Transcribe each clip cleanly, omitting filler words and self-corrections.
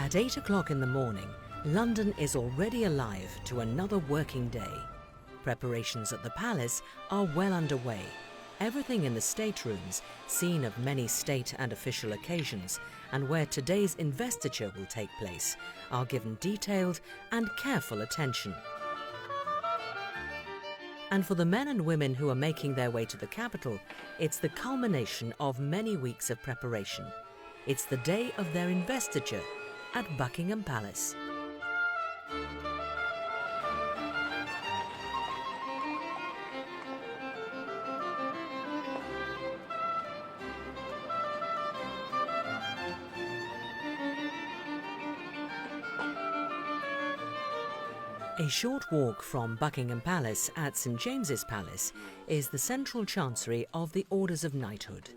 At 8 o'clock in the morning, London is already alive to another working day. Preparations at the palace are well underway. Everything in the staterooms, scene of many state and official occasions, and where today's investiture will take place, are given detailed and careful attention. And for the men and women who are making their way to the capital, it's the culmination of many weeks of preparation. It's the day of their investiture at Buckingham Palace. A short walk from Buckingham Palace at St James's Palace is the central chancery of the Orders of Knighthood.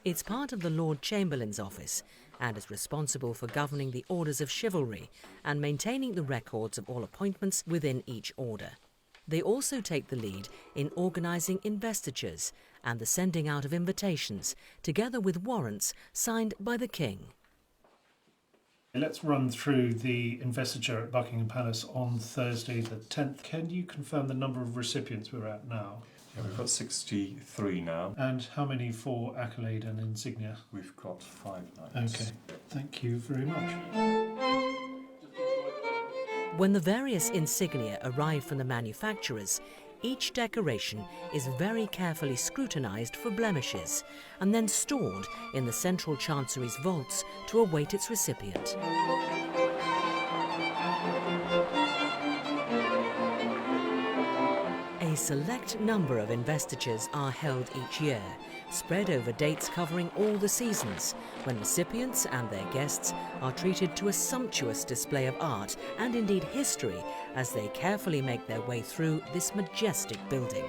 It's part of the Lord Chamberlain's office and is responsible for governing the orders of chivalry and maintaining the records of all appointments within each order. They also take the lead in organising investitures and the sending out of invitations, together with warrants signed by the King. Let's run through the investiture at Buckingham Palace on Thursday the 10th. Can you confirm the number of recipients we're at now? Yeah, we've got 63 now. And how many for accolade and insignia? We've got 5 knights. Okay, thank you very much. When the various insignia arrive from the manufacturers, each decoration is very carefully scrutinised for blemishes and then stored in the central chancery's vaults to await its recipient. A select number of investitures are held each year, spread over dates covering all the seasons, when recipients and their guests are treated to a sumptuous display of art and indeed history as they carefully make their way through this majestic building.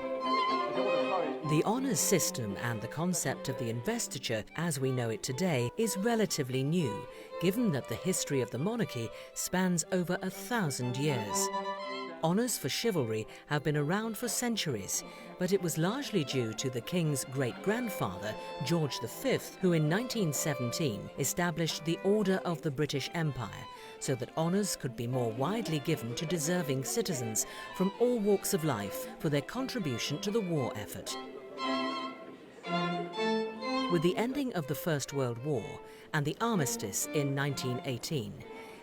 The honours system and the concept of the investiture as we know it today is relatively new, given that the history of the monarchy spans over 1,000 years. Honours for chivalry have been around for centuries, but it was largely due to the King's great-grandfather, George V, who in 1917 established the Order of the British Empire, so that honours could be more widely given to deserving citizens from all walks of life for their contribution to the war effort. With the ending of the First World War and the armistice in 1918,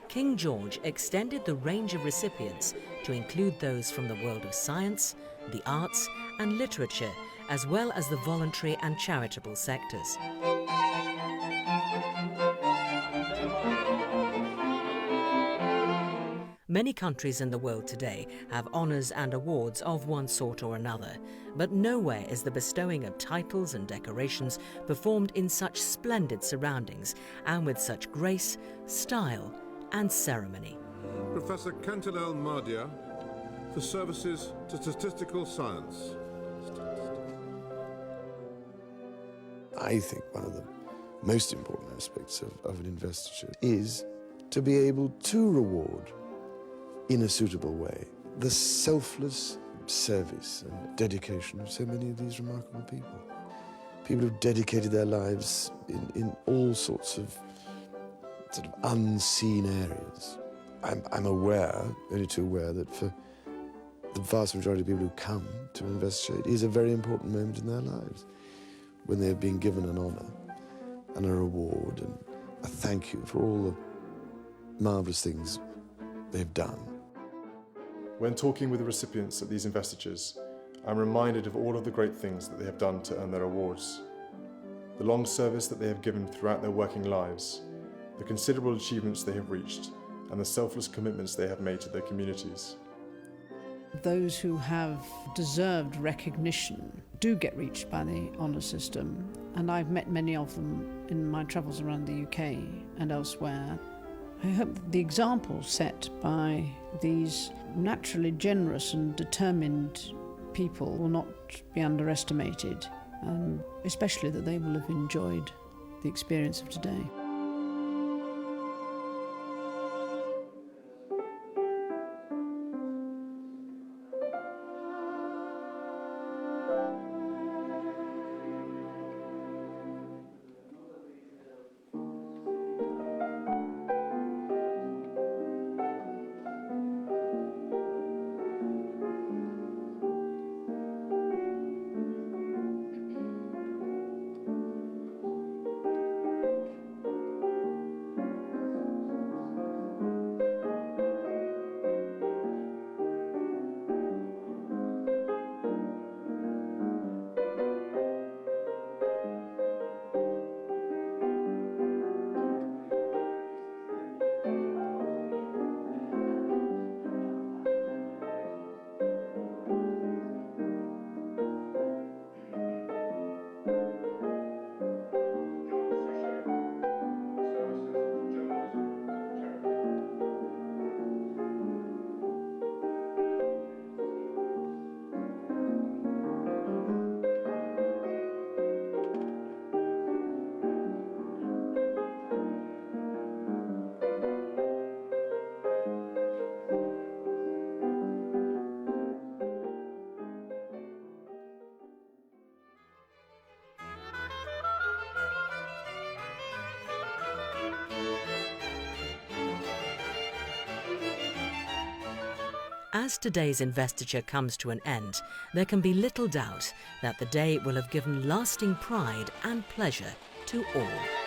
King George extended the range of recipients to include those from the world of science, the arts and literature, as well as the voluntary and charitable sectors. Many countries in the world today have honours and awards of one sort or another, but nowhere is the bestowing of titles and decorations performed in such splendid surroundings and with such grace, style and ceremony. Professor Kantilel Mardia for services to statistical science. I think one of the most important aspects of an investiture is to be able to reward in a suitable way the selfless service and dedication of so many of these remarkable people. People who've dedicated their lives in all sorts of sort of unseen areas. I'm aware, only too aware, that for the vast majority of people who come to investigate, it is a very important moment in their lives when they've been given an honour and a reward and a thank you for all the marvellous things they've done. When talking with the recipients at these investitures, I'm reminded of all of the great things that they have done to earn their awards, the long service that they have given throughout their working lives, the considerable achievements they have reached, and the selfless commitments they have made to their communities. Those who have deserved recognition do get reached by the honour system, and I've met many of them in my travels around the UK and elsewhere. I hope that the example set by these naturally generous and determined people will not be underestimated, and especially that they will have enjoyed the experience of today. As today's investiture comes to an end, there can be little doubt that the day will have given lasting pride and pleasure to all.